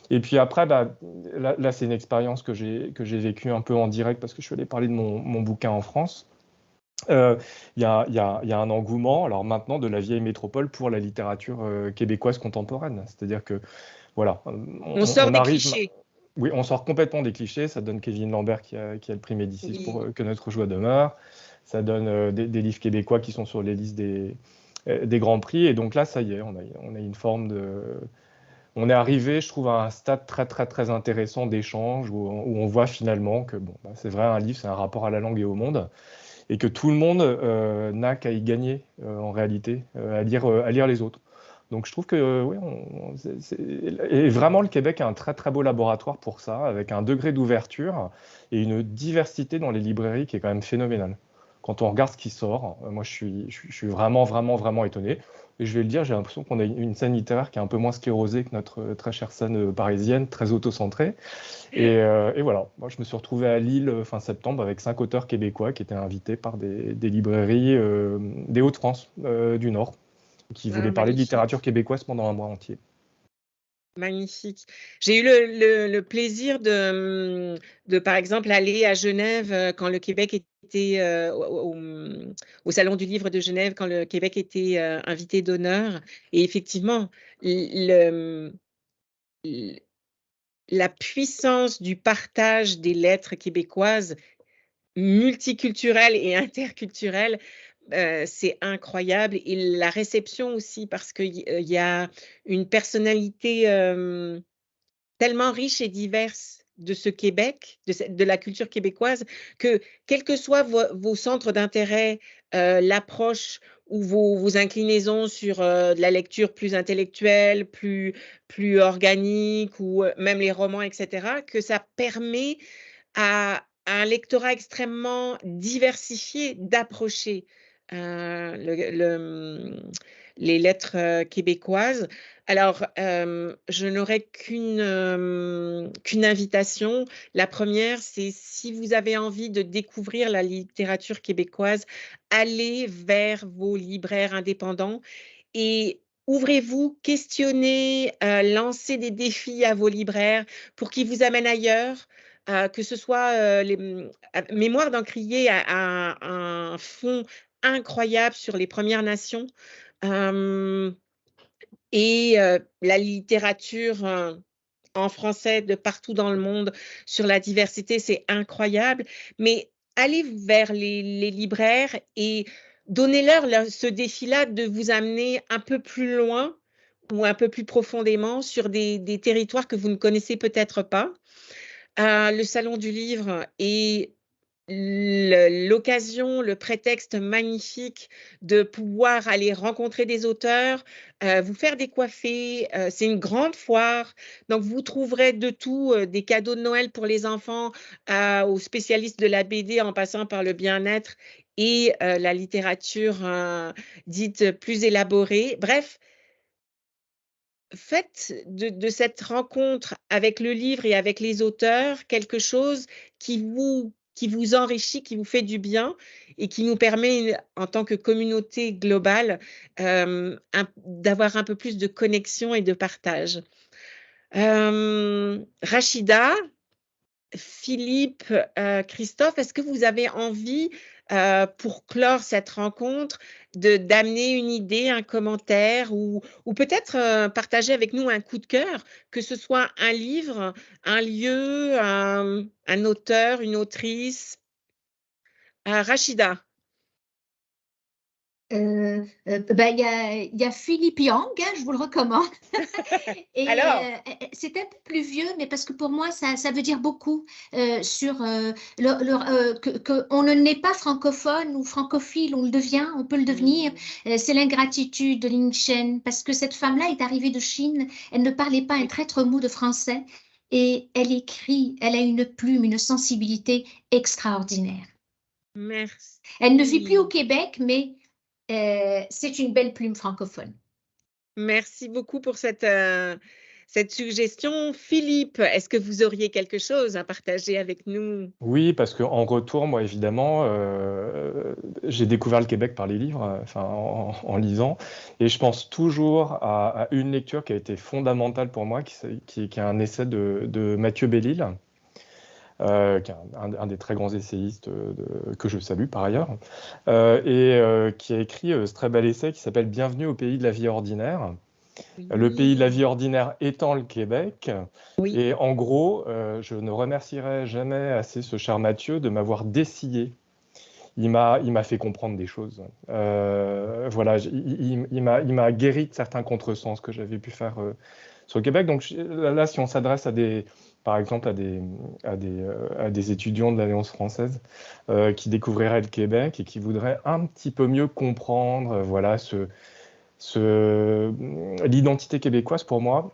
Et puis après, là c'est une expérience que j'ai vécue un peu en direct parce que je suis allé parler de mon bouquin en France. Il y a un engouement, alors maintenant, de la vieille métropole pour la littérature québécoise contemporaine. C'est-à-dire que, voilà, On sort des arrive... clichés. Oui, on sort complètement des clichés. Ça donne Kevin Lambert qui a le prix Médicis pour Que notre joie demeure. Ça donne des livres québécois qui sont sur les listes des grands prix. Et donc là, ça y est, on a une forme de... On est arrivé, je trouve, à un stade très intéressant d'échange où on voit finalement que, c'est vrai, un livre, c'est un rapport à la langue et au monde. Et que tout le monde n'a qu'à y gagner en réalité, à lire les autres. Donc je trouve que oui, et vraiment le Québec est un très beau laboratoire pour ça, avec un degré d'ouverture et une diversité dans les librairies qui est quand même phénoménale. Quand on regarde ce qui sort, moi je suis vraiment étonné. Et je vais le dire, j'ai l'impression qu'on a une scène littéraire qui est un peu moins sclérosée que notre très chère scène parisienne, très auto-centrée. Et voilà, moi je me suis retrouvé à Lille fin septembre avec 5 auteurs québécois qui étaient invités par des librairies des Hauts-de-France du Nord, qui voulaient parler de Magnifique. littérature québécoise pendant un mois entier. Magnifique. J'ai eu le plaisir de, par exemple, aller à Genève quand le Québec était au Salon du Livre de Genève, quand le Québec était invité d'honneur. Et effectivement, la puissance du partage des lettres québécoises multiculturelles et interculturelles, c'est incroyable. Et la réception aussi, parce qu'il y a une personnalité tellement riche et diverse de ce Québec, de la culture québécoise, que quels que soient vos centres d'intérêt, l'approche ou vos inclinaisons sur de la lecture plus intellectuelle, plus organique, ou même les romans, etc., que ça permet à un lectorat extrêmement diversifié d'approcher les lettres québécoises. Alors, je n'aurais qu'une invitation. La première, c'est si vous avez envie de découvrir la littérature québécoise, allez vers vos libraires indépendants et ouvrez-vous, questionnez, lancez des défis à vos libraires pour qu'ils vous amènent ailleurs. Que ce soit Mémoire d'Encrier a un fonds incroyable sur les Premières Nations et la littérature en français de partout dans le monde sur la diversité, c'est incroyable. Mais allez vers les libraires et donnez-leur ce défi-là de vous amener un peu plus loin ou un peu plus profondément sur des territoires que vous ne connaissez peut-être pas. Le Salon du Livre est l'occasion, le prétexte magnifique de pouvoir aller rencontrer des auteurs, vous faire décoiffer. C'est une grande foire, donc vous trouverez de tout, des cadeaux de Noël pour les enfants, aux spécialistes de la BD en passant par le bien-être et la littérature dite plus élaborée. Bref, faites de cette rencontre avec le livre et avec les auteurs quelque chose qui vous enrichit, qui vous fait du bien et qui nous permet, en tant que communauté globale, d'avoir un peu plus de connexion et de partage. Rachida, Philippe, Christophe, est-ce que vous avez envie, pour clore cette rencontre, d'amener une idée, un commentaire ou peut-être partager avec nous un coup de cœur, que ce soit un livre, un lieu, un auteur, une autrice? Rachida. Il y a Philippe Yang, hein, je vous le recommande. Et Alors, c'est un peu plus vieux, mais parce que pour moi, ça veut dire beaucoup sur qu'on ne naît pas francophone ou francophile, on le devient, on peut le devenir. C'est l'ingratitude de Ling Shen, parce que cette femme-là est arrivée de Chine, elle ne parlait pas un traître mot de français, et elle écrit, elle a une plume, une sensibilité extraordinaire. merci. Elle ne vit plus au Québec, mais c'est une belle plume francophone. Merci beaucoup pour cette suggestion. Philippe, est-ce que vous auriez quelque chose à partager avec nous? Oui, parce qu'en retour, moi, évidemment, j'ai découvert le Québec par les livres, en lisant, et je pense toujours à une lecture qui a été fondamentale pour moi, qui est un essai de Mathieu Bellil, qui est un des très grands essayistes que je salue par ailleurs, et qui a écrit ce très bel essai qui s'appelle « Bienvenue au pays de la vie ordinaire ». Le pays de la vie ordinaire étant le Québec. Oui. Et en gros, je ne remercierai jamais assez ce cher Mathieu de m'avoir dessillé. Il m'a fait comprendre des choses. Voilà, il m'a guéri de certains contresens que j'avais pu faire sur le Québec. Donc là, si on s'adresse par exemple à des étudiants de l'Alliance française qui découvriraient le Québec et qui voudraient un petit peu mieux comprendre, voilà, l'identité québécoise, pour moi,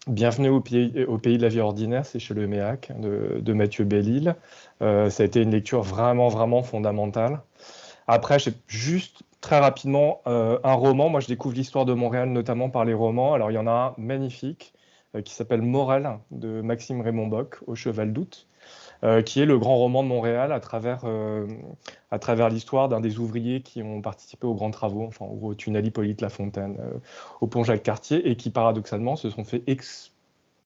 Bienvenue au pays de la vie ordinaire, c'est chez Le Méac de Mathieu Bellil. Ça a été une lecture vraiment, vraiment fondamentale. Après, j'ai juste très rapidement un roman. Moi, je découvre l'histoire de Montréal, notamment par les romans. Alors, il y en a un magnifique qui s'appelle Morel, de Maxime Raymond Bock, au Cheval d'Août, qui est le grand roman de Montréal à travers l'histoire d'un des ouvriers qui ont participé aux grands travaux, enfin au tunnel Hippolyte Lafontaine, au pont Jacques-Cartier, et qui paradoxalement se sont fait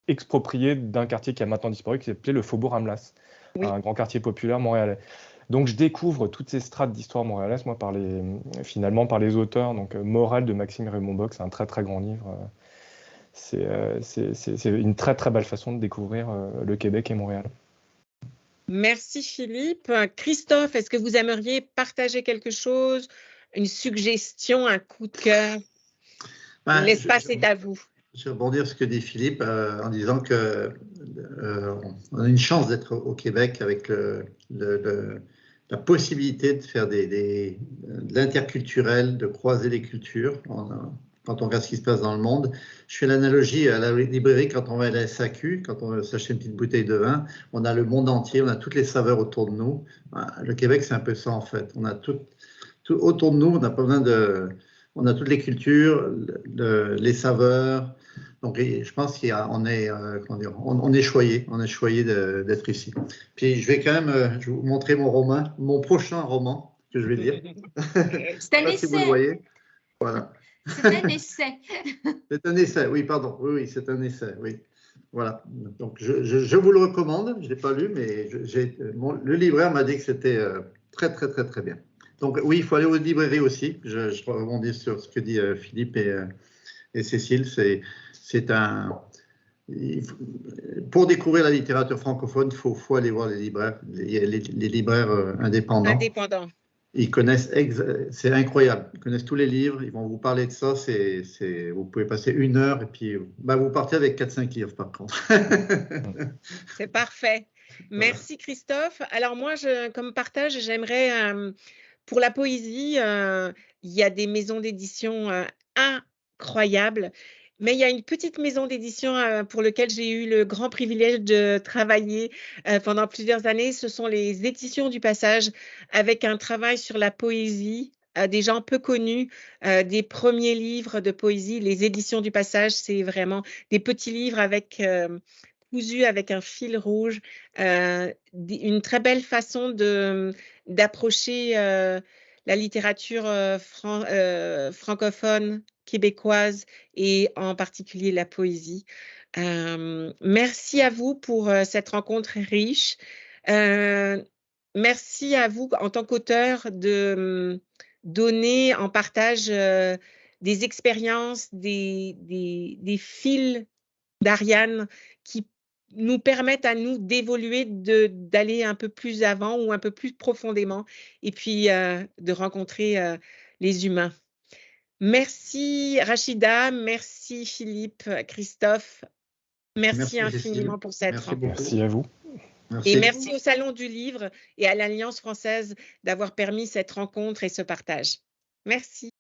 exproprier d'un quartier qui a maintenant disparu, qui s'appelait le Faubourg Amlas, Oui. un grand quartier populaire montréalais. Donc je découvre toutes ces strates d'histoire montréalaise, moi, finalement par les auteurs. Donc Morel de Maxime Raymond Bock, c'est un très très grand livre. C'est une très très belle façon de découvrir le Québec et Montréal. Merci Philippe. Christophe, est-ce que vous aimeriez partager quelque chose, une suggestion, un coup de cœur? L'espace est à vous. Je vais rebondir sur ce que dit Philippe en disant que on a une chance d'être au Québec avec la possibilité de faire de l'interculturel, de croiser les cultures. Quand on regarde ce qui se passe dans le monde, je fais l'analogie à la librairie quand on va à la SAQ, quand on veut s'acheter une petite bouteille de vin, on a le monde entier, on a toutes les saveurs autour de nous. Le Québec, c'est un peu ça en fait. On a tout autour de nous, on n'a pas besoin on a toutes les cultures, les saveurs. Donc, je pense qu'on est, on est choyé d'être ici. Puis, je vais quand même je vais vous montrer mon prochain roman que je vais lire. C'est un si vous le essai. voyez. Voilà. C'est un essai. C'est un essai, oui, pardon. Oui, c'est un essai, oui. Voilà. Donc, je vous le recommande. Je ne l'ai pas lu, mais le libraire m'a dit que c'était très, très, très, très bien. Donc, oui, il faut aller aux librairies aussi. Je rebondis sur ce que dit Philippe et Cécile. Pour découvrir la littérature francophone, il faut aller voir les libraires, les libraires indépendants. Ils connaissent, c'est incroyable, ils connaissent tous les livres, ils vont vous parler de ça, vous pouvez passer 1 heure et puis vous partez avec 4-5 livres par contre. C'est parfait. Merci Christophe. Alors moi, comme partage, j'aimerais, pour la poésie, il y a des maisons d'édition incroyables. Mais il y a une petite maison d'édition pour laquelle j'ai eu le grand privilège de travailler pendant plusieurs années. Ce sont les Éditions du Passage, avec un travail sur la poésie, des gens peu connus, des premiers livres de poésie. Les Éditions du Passage, c'est vraiment des petits livres cousus avec un fil rouge, une très belle façon d'approcher la littérature francophone, québécoise et en particulier la poésie. Merci à vous pour cette rencontre riche. Merci à vous en tant qu'auteur de donner en partage des expériences, des fils d'Ariane qui nous permettent à nous d'évoluer, d'aller un peu plus avant ou un peu plus profondément et puis de rencontrer les humains. Merci Rachida, merci Philippe, Christophe. Merci infiniment pour cette rencontre. Merci à vous. Et merci au Salon du Livre et à l'Alliance française d'avoir permis cette rencontre et ce partage. Merci.